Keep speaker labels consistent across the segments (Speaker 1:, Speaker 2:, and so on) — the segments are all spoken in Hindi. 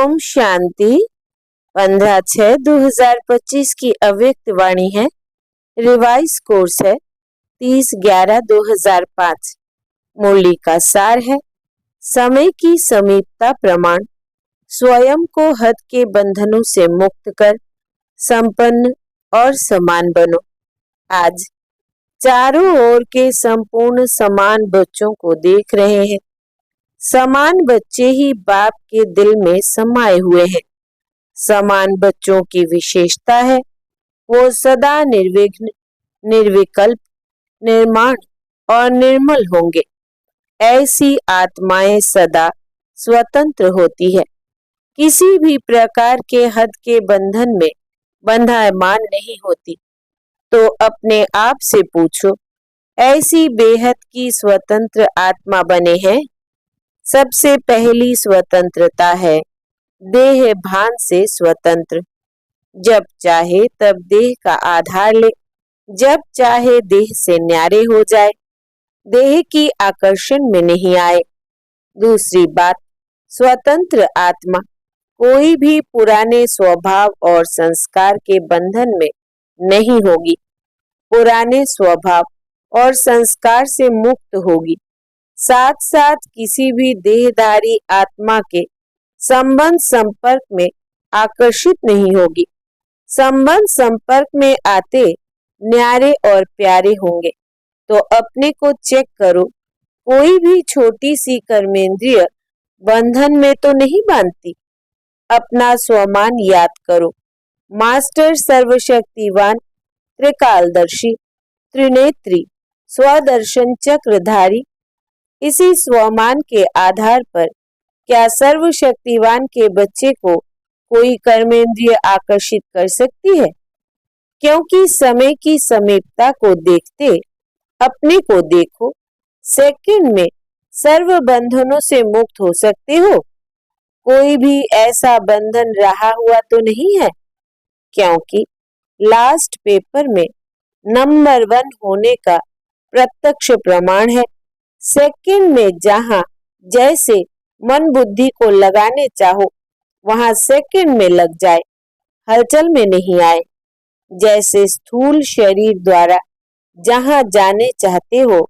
Speaker 1: ओम शांति। 15/6/2025 की अव्यक्त वाणी है। रिवाइज कोर्स है 30/11/2005। मुरली का सार है समय की समीपता प्रमाण। स्वयं को हद के बंधनों से मुक्त कर संपन्न और समान बनो। आज चारों ओर के संपूर्ण समान बच्चों को देख रहे हैं। समान बच्चे ही बाप के दिल में समाये हुए हैं। समान बच्चों की विशेषता है वो सदा निर्विघ्न, निर्विकल्प, निर्माण और निर्मल होंगे। ऐसी आत्माएं सदा स्वतंत्र होती है, किसी भी प्रकार के हद के बंधन में बंधायमान नहीं होती। तो अपने आप से पूछो, ऐसी बेहद की स्वतंत्र आत्मा बने हैं? सबसे पहली स्वतंत्रता है देह भान से स्वतंत्र। जब चाहे तब देह का आधार ले, जब चाहे देह से न्यारे हो जाए, देह की आकर्षण में नहीं आए। दूसरी बात, स्वतंत्र आत्मा कोई भी पुराने स्वभाव और संस्कार के बंधन में नहीं होगी। पुराने स्वभाव और संस्कार से मुक्त होगी। साथ साथ किसी भी देहधारी आत्मा के संबंध संपर्क में आकर्षित नहीं होगी। संबंध संपर्क में आते न्यारे और प्यारे होंगे। तो अपने को चेक करो, कोई भी छोटी सी कर्मेंद्रिय बंधन में तो नहीं बांधती। अपना स्वमान याद करो। मास्टर सर्वशक्तिवान, त्रिकालदर्शी, त्रिनेत्री, स्वदर्शन चक्रधारी। इसी स्वमान के आधार पर क्या सर्वशक्तिवान के बच्चे को कोई कर्मेंद्रिय आकर्षित कर सकती है? क्योंकि समय की समीपता को देखते अपने को देखो। सेकंड में सर्व बंधनों से मुक्त हो सकते हो। कोई भी ऐसा बंधन रहा हुआ तो नहीं है, क्योंकि लास्ट पेपर में नंबर 1 होने का प्रत्यक्ष प्रमाण है। सेकंड में जहां जैसे मन बुद्धि को लगाने चाहो वहां सेकंड में लग जाए, हलचल में नहीं आए। जैसे स्थूल शरीर द्वारा जहां जाने चाहते हो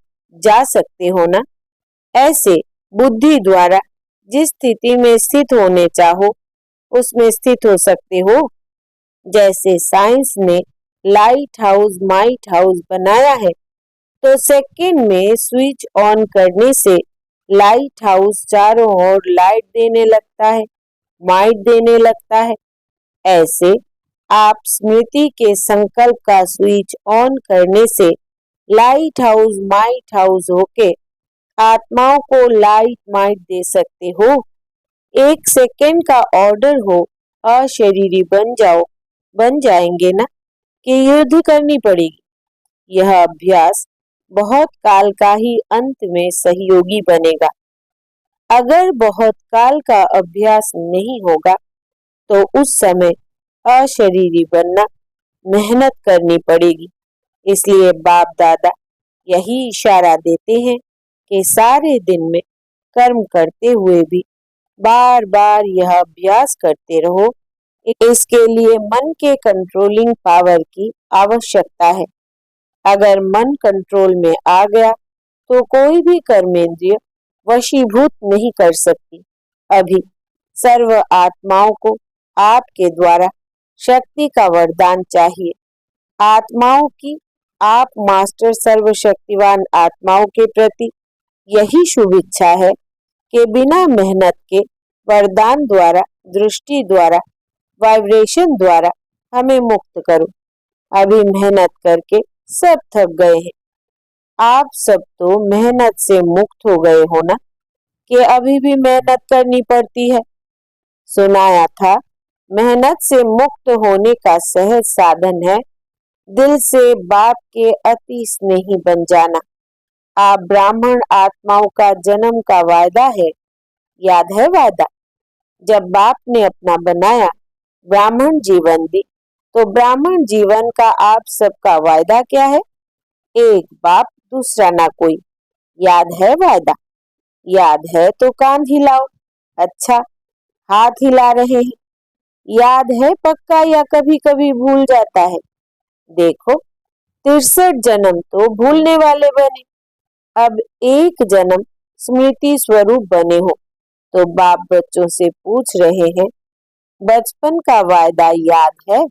Speaker 1: जा सकते हो ना, ऐसे बुद्धि द्वारा जिस स्थिति में स्थित होने चाहो उसमें स्थित हो सकते हो। जैसे साइंस ने लाइट हाउस माइट हाउस बनाया है, तो सेकंड में स्विच ऑन करने से लाइट हाउस चारों ओर लाइट देने लगता है, माइट देने लगता है। ऐसे आप स्मृति के संकल्प का स्विच ऑन करने से लाइट हाउस माइट हाउस होके आत्माओं को लाइट माइट दे सकते हो। 1 सेकंड का ऑर्डर हो, अशरीरी बन जाओ, बन जाएंगे ना, कि युद्ध करनी पड़ेगी। यह अभ्यास बहुत काल का ही अंत में सहयोगी बनेगा। अगर बहुत काल का अभ्यास नहीं होगा तो उस समय अशरीरी बनना मेहनत करनी पड़ेगी। इसलिए बाप दादा यही इशारा देते हैं कि सारे दिन में कर्म करते हुए भी बार बार यह अभ्यास करते रहो। इसके लिए मन के कंट्रोलिंग पावर की आवश्यकता है। अगर मन कंट्रोल में आ गया तो कोई भी कर्मेंद्रिय वशीभूत नहीं कर सकती। अभी सर्व आत्माओं को आपके द्वारा शक्ति का वरदान चाहिए। आत्माओं की आप मास्टर सर्वशक्तिवान आत्माओं के प्रति यही शुभ इच्छा है कि बिना मेहनत के वरदान द्वारा, दृष्टि द्वारा, वाइब्रेशन द्वारा हमें मुक्त करो। अभी मेहनत करके सब थक गए हैं। आप सब तो मेहनत से मुक्त हो गए हो ना, कि अभी भी मेहनत करनी पड़ती है। सुनाया था मेहनत से मुक्त होने का सहज साधन है दिल से बाप के अति स्नेही बन जाना। आप ब्राह्मण आत्माओं का जन्म का वायदा है, याद है वादा? जब बाप ने अपना बनाया ब्राह्मण जीवन दी, तो ब्राह्मण जीवन का आप सबका वायदा क्या है? एक बाप दूसरा ना कोई। याद है वायदा? याद है तो कान हिलाओ। अच्छा, हाथ हिला रहे हैं। याद है पक्का या कभी कभी भूल जाता है? देखो, 63 जन्म तो भूलने वाले बने, अब एक जन्म स्मृति स्वरूप बने हो। तो बाप बच्चों से पूछ रहे हैं, बचपन का वायदा याद है?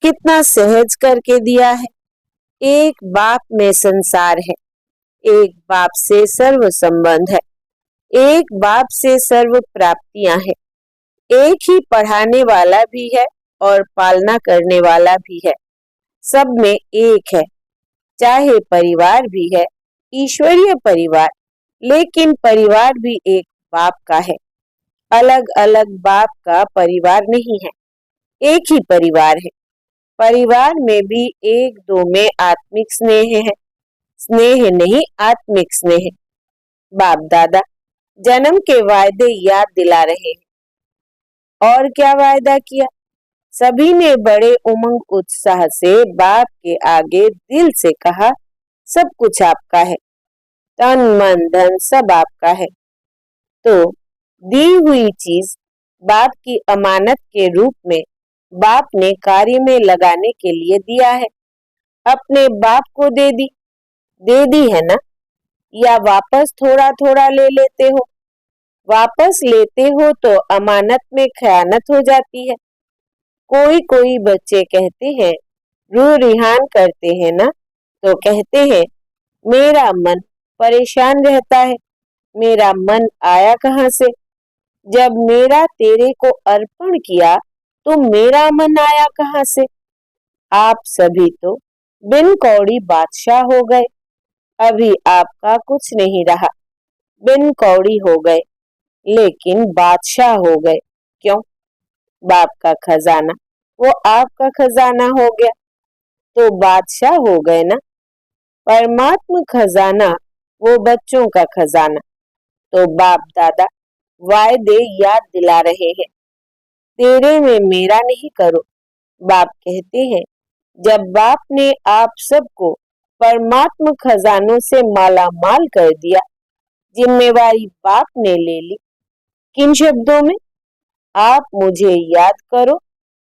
Speaker 1: कितना सहज करके दिया है। एक बाप में संसार है, एक बाप से सर्व संबंध है, एक बाप से सर्व प्राप्तियां हैं, एक ही पढ़ाने वाला भी है और पालना करने वाला भी है। सब में एक है, चाहे परिवार भी है, ईश्वरीय परिवार, लेकिन परिवार भी एक बाप का है। अलग अलग बाप का परिवार नहीं है, एक ही परिवार है। परिवार में भी एक दो में आत्मिक स्नेह है, स्नेह नहीं आत्मिक स्नेह। बाप दादा जन्म के वायदे याद दिला रहे हैं। और क्या वायदा किया? सभी ने बड़े उमंग उत्साह से बाप के आगे दिल से कहा, सब कुछ आपका है, तन मन धन सब आपका है। तो दी हुई चीज बाप की अमानत के रूप में बाप ने कार्य में लगाने के लिए दिया है। अपने बाप को दे दी है ना? या वापस थोड़ा थोड़ा ले लेते हो? वापस लेते हो तो अमानत में खयानत हो जाती है। कोई कोई बच्चे कहते हैं, रूह रिहान करते हैं ना, तो कहते हैं मेरा मन परेशान रहता है। मेरा मन आया कहाँ से? जब मेरा तेरे को अर्पण किया तो मेरा मन आया कहाँ से? आप सभी तो बिन कौड़ी बादशाह हो गए। अभी आपका कुछ नहीं रहा, बिन कौड़ी हो गए, लेकिन बादशाह हो गए। क्यों? बाप का खजाना वो आपका खजाना हो गया, तो बादशाह हो गए ना। परमात्मा खजाना वो बच्चों का खजाना। तो बाप दादा वायदे याद दिला रहे हैं, तेरे में मेरा नहीं करो। बाप कहते हैं, जब बाप ने आप सबको परमात्मा खजानों से माला माल कर दिया, जिम्मेवारी बाप ने ले ली। किन शब्दों में? आप मुझे याद करो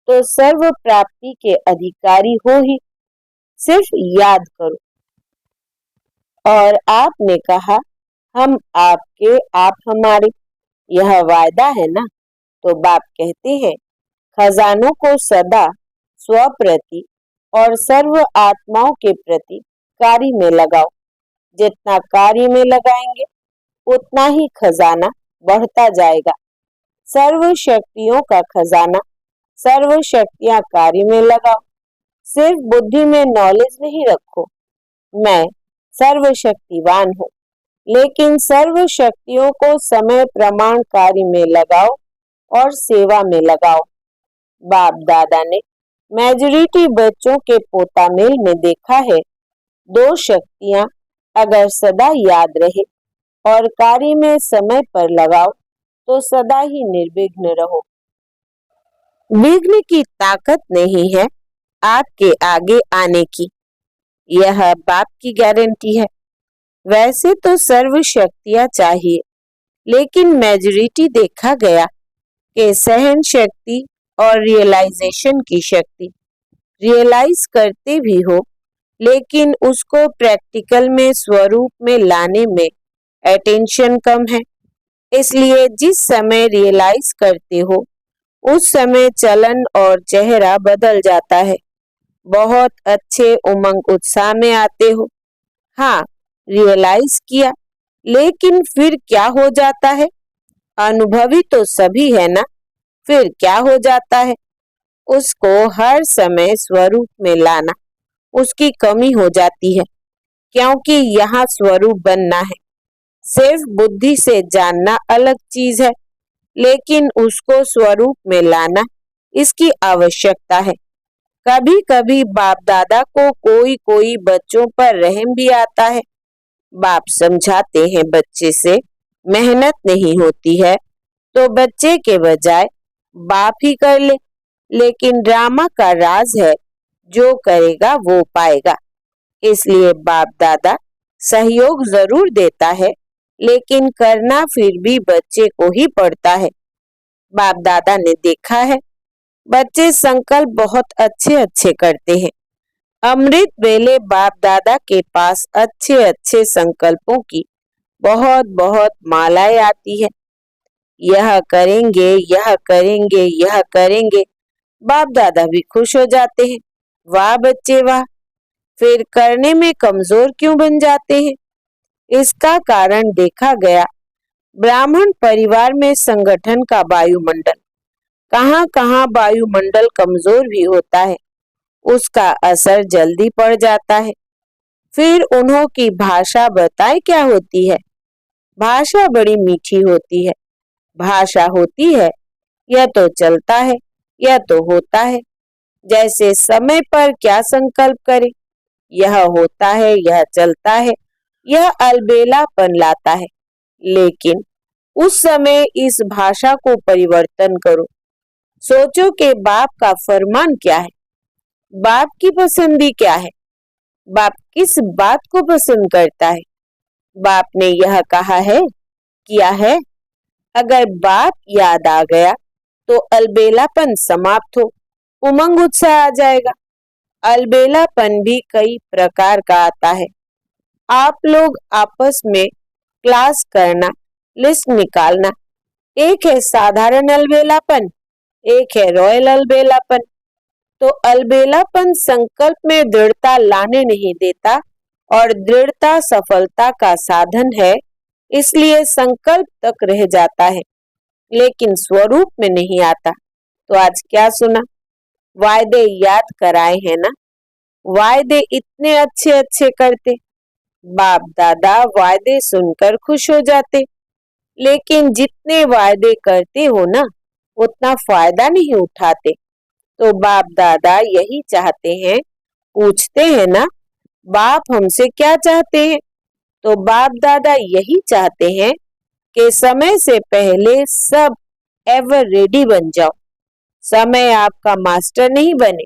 Speaker 1: तो सर्व प्राप्ति के अधिकारी हो ही, सिर्फ याद करो। और आपने कहा, हम आपके आप हमारे, यह वायदा है ना। तो बाप कहते हैं, खजानों को सदा स्वप्रति और सर्व आत्माओं के प्रति कार्य में लगाओ। जितना कार्य में लगाएंगे उतना ही खजाना बढ़ता जाएगा। सर्व शक्तियों का खजाना, सर्व शक्तियां कार्य में लगाओ। सिर्फ बुद्धि में नॉलेज नहीं रखो, मैं सर्वशक्तिवान हूँ, लेकिन सर्व शक्तियों को समय प्रमाण कार्य में लगाओ और सेवा में लगाओ। बाप दादा ने मेजॉरिटी बच्चों के पोतामेल में देखा है, दो शक्तियां अगर सदा याद रहे और कार्य में समय पर लगाओ तो सदा ही निर्विघ्न रहो। विघ्न की ताकत नहीं है आपके आगे आने की, यह बाप की गारंटी है। वैसे तो सर्व शक्तियां चाहिए, लेकिन मेजॉरिटी देखा गया कि सहन शक्ति और रियलाइजेशन की शक्ति, रियलाइज करते भी हो लेकिन उसको प्रैक्टिकल में स्वरूप में लाने में अटेंशन कम है। इसलिए जिस समय रियलाइज करते हो उस समय चलन और चेहरा बदल जाता है। बहुत अच्छे उमंग उत्साह में आते हो, हाँ रियलाइज किया, लेकिन फिर क्या हो जाता है? अनुभवी तो सभी है ना, फिर क्या हो जाता है? उसको हर समय स्वरूप में लाना उसकी कमी हो जाती है, क्योंकि यहाँ स्वरूप बनना है। सिर्फ बुद्धि से जानना अलग चीज है, लेकिन उसको स्वरूप में लाना इसकी आवश्यकता है। कभी कभी बाप दादा को कोई कोई बच्चों पर रहम भी आता है। बाप समझाते हैं बच्चे से मेहनत नहीं होती है तो बच्चे के बजाय बाप ही कर ले, लेकिन ड्रामा का राज है, जो करेगा वो पाएगा। इसलिए बाप दादा सहयोग जरूर देता है, लेकिन करना फिर भी बच्चे को ही पड़ता है। बाप दादा ने देखा है बच्चे संकल्प बहुत अच्छे अच्छे करते हैं। अमृत वेले बाप दादा के पास अच्छे अच्छे संकल्पों की बहुत बहुत मालाएं आती है। यह करेंगे, यह करेंगे, यह करेंगे। बाप दादा भी खुश हो जाते हैं। वाह बच्चे वाह, फिर करने में कमजोर क्यों बन जाते हैं? इसका कारण देखा गया ब्राह्मण परिवार में संगठन का वायुमंडल, कहाँ कहाँ वायुमंडल कमजोर भी होता है, उसका असर जल्दी पड़ जाता है। फिर उन्हों की भाषा बताए क्या होती है? भाषा बड़ी मीठी होती है। भाषा होती है, यह तो चलता है, यह तो होता है। जैसे समय पर क्या संकल्प करे, यह होता है, यह चलता है, यह अलबेलापन लाता है। लेकिन उस समय इस भाषा को परिवर्तन करो। सोचो कि बाप का फरमान क्या है, बाप की पसंदी क्या है, बाप किस बात को पसंद करता है। बाप ने यह कहा है, किया है। अगर बाप याद आ गया तो अलबेलापन समाप्त हो, उमंग उत्साह आ जाएगा। अलबेलापन भी कई प्रकार का आता है। आप लोग आपस में क्लास करना, लिस्ट निकालना, एक है साधारण अलबेलापन, एक है रॉयल अलबेलापन। तो अलबेलापन संकल्प में दृढ़ता लाने नहीं देता और दृढ़ता सफलता का साधन है, इसलिए संकल्प तक रह जाता है लेकिन स्वरूप में नहीं आता। तो आज क्या सुना? वायदे याद कराए हैं ना। वायदे इतने अच्छे अच्छे करते, बाप दादा वायदे सुनकर खुश हो जाते। लेकिन जितने वायदे करते हो ना, उतना फायदा नहीं उठाते। तो बाप दादा यही चाहते हैं, पूछते हैं ना, बाप हमसे क्या चाहते हैं? तो बाप दादा यही चाहते हैं कि समय से पहले सब एवर रेडी बन जाओ। समय आपका मास्टर नहीं बने,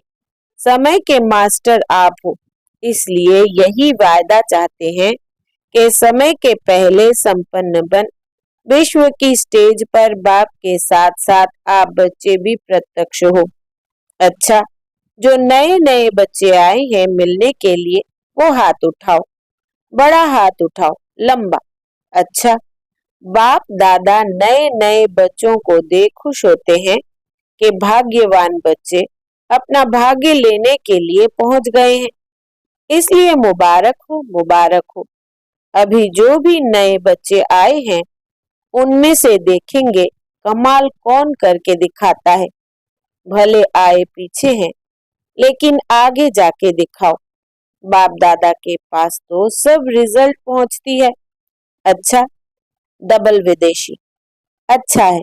Speaker 1: समय के मास्टर आप हो। इसलिए यही वायदा चाहते हैं कि समय के पहले संपन्न बन विश्व की स्टेज पर बाप के साथ साथ आप बच्चे भी प्रत्यक्ष हो। अच्छा, जो नए नए बच्चे आए हैं मिलने के लिए, वो हाथ उठाओ, बड़ा हाथ उठाओ, लंबा। अच्छा, बाप दादा नए नए बच्चों को देख खुश होते हैं कि भाग्यवान बच्चे अपना भाग्य लेने के लिए पहुंच गए हैं, इसलिए मुबारक हो, मुबारक हो। अभी जो भी नए बच्चे आए हैं उनमें से देखेंगे कमाल कौन करके दिखाता है। भले आए पीछे हैं लेकिन आगे जाके दिखाओ। बाप दादा के पास तो सब रिजल्ट पहुंचती है। अच्छा, डबल विदेशी अच्छा है।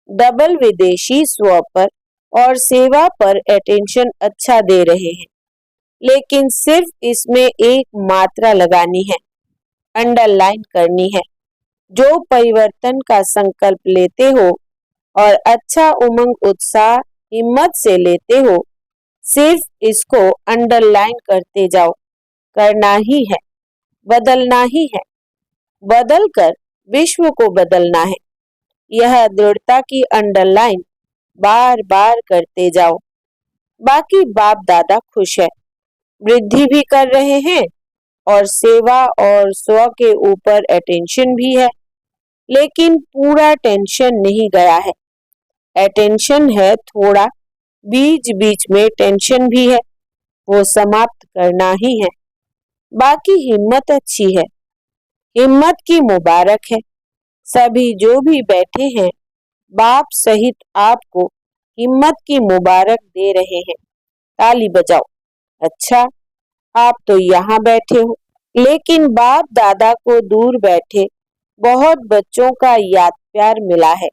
Speaker 1: डबल विदेशी स्व पर और सेवा पर अटेंशन अच्छा दे रहे हैं, लेकिन सिर्फ इसमें एक मात्रा लगानी है, अंडरलाइन करनी है। जो परिवर्तन का संकल्प लेते हो और अच्छा उमंग उत्साह हिम्मत से लेते हो, सिर्फ इसको अंडरलाइन करते जाओ। करना ही है, बदलना ही है, बदल कर विश्व को बदलना है। यह दृढ़ता की अंडरलाइन बार बार करते जाओ। बाकी बाप दादा खुश है, वृद्धि भी कर रहे हैं और सेवा और स्व के ऊपर अटेंशन भी है। लेकिन पूरा टेंशन नहीं गया है, अटेंशन है थोड़ा, बीच बीच में टेंशन भी है, वो समाप्त करना ही है। बाकी हिम्मत अच्छी है, हिम्मत की मुबारक है। सभी जो भी बैठे हैं बाप सहित आपको हिम्मत की मुबारक दे रहे हैं। ताली बजाओ। अच्छा, आप तो यहाँ बैठे हो, लेकिन बाप दादा को दूर बैठे बहुत बच्चों का याद प्यार मिला है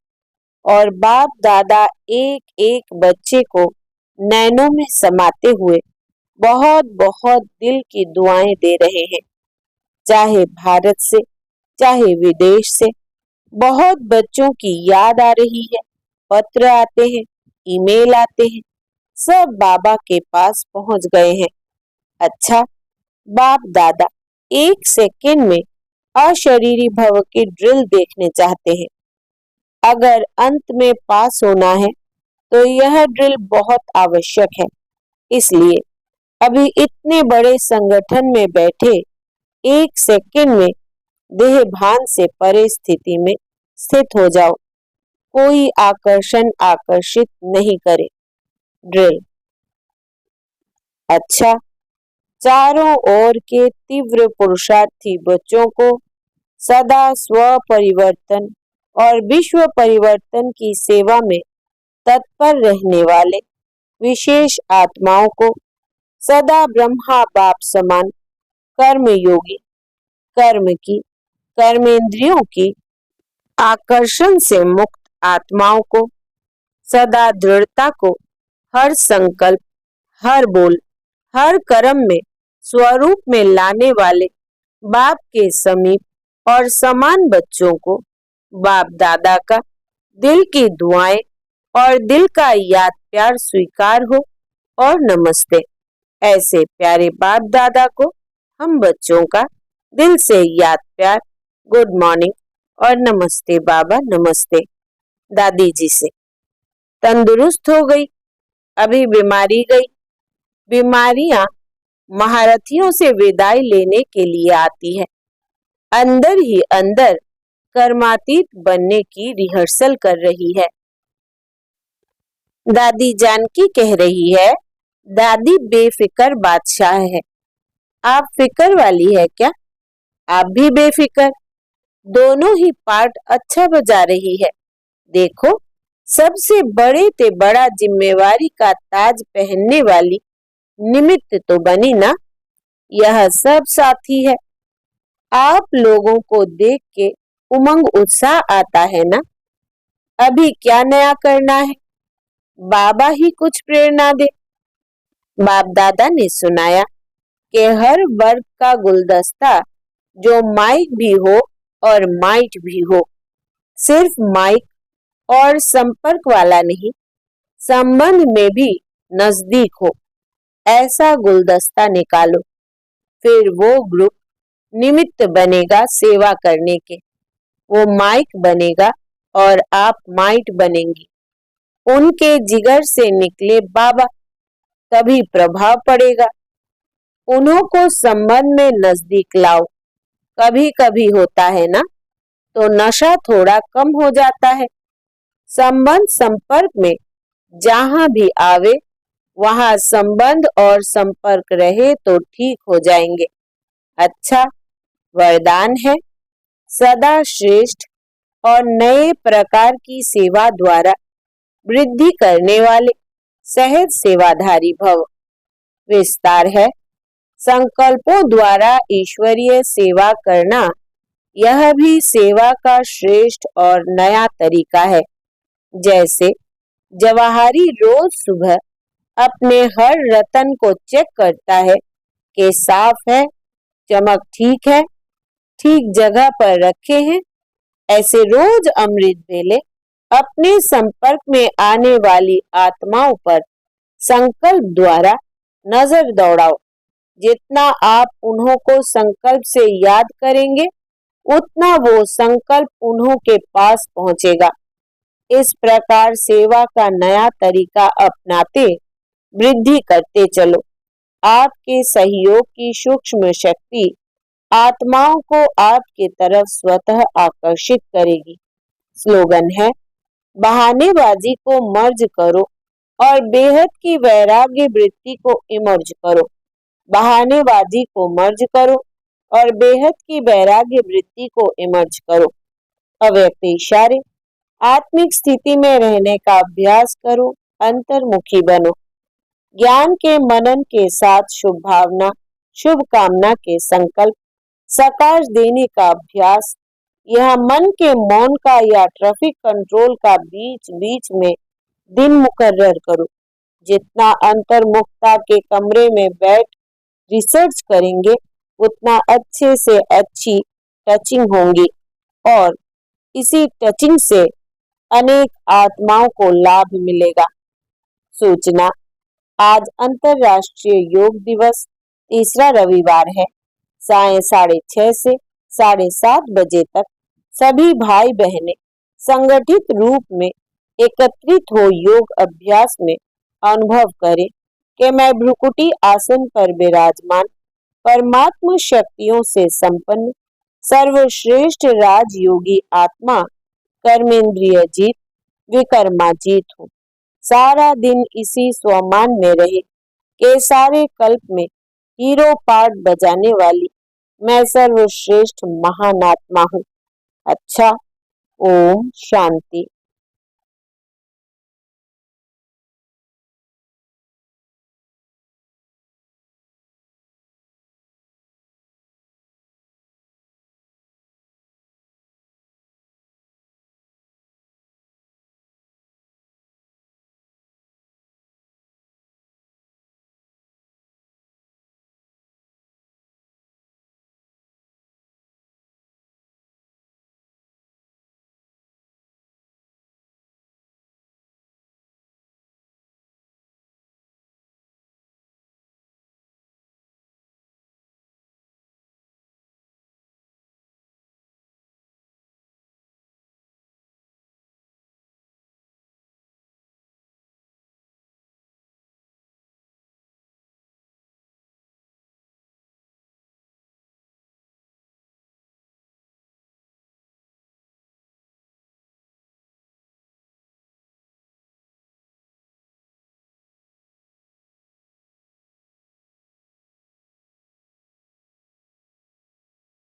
Speaker 1: और बाप दादा एक एक बच्चे को नैनों में समाते हुए बहुत बहुत दिल की दुआएं दे रहे हैं। चाहे भारत से, चाहे विदेश से, बहुत बच्चों की याद आ रही है, पत्र आते हैं, ईमेल आते हैं, सब बाबा के पास पहुंच गए हैं। अच्छा, बाप दादा एक सेकेंड में अशरीरी भव की ड्रिल देखने चाहते हैं। अगर अंत में पास होना है तो यह ड्रिल बहुत आवश्यक है। इसलिए अभी इतने बड़े संगठन में बैठे एक सेकंड में देह भान से परे स्थिति में स्थित हो जाओ। कोई आकर्षण आकर्षित नहीं करे। ड्रिल। अच्छा, चारों ओर के तीव्र पुरुषार्थी बच्चों को सदा स्व परिवर्तन और विश्व परिवर्तन की सेवा में तत्पर रहने वाले विशेष आत्माओं को सदा ब्रह्मा बाप समान कर्म योगी, कर्म की, कर्मेंद्रियों की आकर्षण से मुक्त आत्माओं को सदा दृढ़ता को हर संकल्प, हर बोल, हर कर्म में स्वरूप में लाने वाले बाप के समीप और समान बच्चों को बाप दादा का दिल की दुआएं और दिल का याद प्यार स्वीकार हो और नमस्ते। ऐसे प्यारे बाप दादा को हम बच्चों का दिल से याद प्यार, गुड मॉर्निंग और नमस्ते बाबा, नमस्ते दादी जी से। तंदुरुस्त हो गई, अभी बीमारी गई। बीमारियां महारथियों से विदाई लेने के लिए आती है। अंदर ही अंदर कर्मातीत बनने की रिहर्सल कर रही है। दादी जानकी कह रही है, दादी बेफिक्र बादशाह है। आप फिक्र वाली है क्या? आप भी बेफिक्र। दोनों ही पार्ट अच्छा बजा रही है। देखो, सबसे बड़े ते बड़ा जिम्मेवारी का ताज पहनने वाली निमित्त तो बनी ना। यह सब साथी है। आप लोगों को देख के उमंग उत्साह आता है ना। अभी क्या नया करना है? बाबा ही कुछ प्रेरणा दे। बाप दादा ने सुनाया कि हर वर्ग का गुलदस्ता जो माइक भी हो और माइट भी हो, सिर्फ माइक और संपर्क वाला नहीं, संबंध में भी नजदीक हो, ऐसा गुलदस्ता निकालो। फिर वो ग्रुप निमित्त बनेगा सेवा करने के। वो माइक बनेगा और आप माइट बनेंगी। उनके जिगर से निकले बाबा, तभी प्रभाव पड़ेगा। उन्हों को संबंध में नजदीक लाओ। कभी कभी होता है ना, तो नशा थोड़ा कम हो जाता है। संबंध संपर्क में जहां भी आवे वहां संबंध और संपर्क रहे तो ठीक हो जाएंगे। अच्छा, वरदान है, सदा श्रेष्ठ और नए प्रकार की सेवा द्वारा वृद्धि करने वाले सहज सेवाधारी भव। विस्तार है, संकल्पों द्वारा ईश्वरीय सेवा करना यह भी सेवा का श्रेष्ठ और नया तरीका है। जैसे जवाहरी रोज सुबह अपने हर रतन को चेक करता है कि साफ है, चमक ठीक है, ठीक जगह पर रखे हैं। ऐसे रोज अमृत वेले अपने संपर्क में आने वाली आत्माओं पर संकल्प द्वारा नजर दौड़ाओ। जितना आप उन्हों को संकल्प से याद करेंगे, उतना वो संकल्प उन्हों के पास पहुंचेगा। इस प्रकार सेवा का नया तरीका अपनाते वृद्धि करते चलो। आपके सहयोग की सूक्ष्म शक्ति आत्माओं को आपके तरफ स्वतः आकर्षित करेगी। स्लोगन है, बहानेबाजी को मर्ज करो और बेहद की वैराग्य वृत्ति को इमर्ज करो। बहानेबाजी को मर्ज करो और बेहद की वैराग्य वृत्ति को इमर्ज करो। अव्यक्त इशारे, आत्मिक स्थिति में रहने का अभ्यास करो, अंतर्मुखी बनो। ज्ञान के मनन के साथ शुभ भावना, शुभ कामना के संकल्प सकाश देने का अभ्यास। यह मन के मौन का या ट्रैफिक कंट्रोल का बीच बीच में दिन मुकर्रर करो। जितना अंतर्मुखता के कमरे में बैठ रिसर्च करेंगे, उतना अच्छे से अच्छी टचिंग होंगी और इसी टचिंग से अनेक आत्माओं को लाभ मिलेगा। सूचना, आज अंतरराष्ट्रीय योग दिवस, तीसरा रविवार है। सायं 6:30 से 7:30 बजे तक सभी भाई बहनें संगठित रूप में एकत्रित हो योग अभ्यास में अनुभव करें कि मैं भ्रुकुटी आसन पर विराजमान परमात्म शक्तियों से संपन्न सर्वश्रेष्ठ राजयोगी आत्मा कर्मेंद्रिय जीत विकर्मा जीत हूँ। सारा दिन इसी स्वमान में रहे कि सारे कल्प में हीरो पार्ट बजाने वाली मैं सर्वश्रेष्ठ महान आत्मा हूँ। अच्छा, ओम शांति।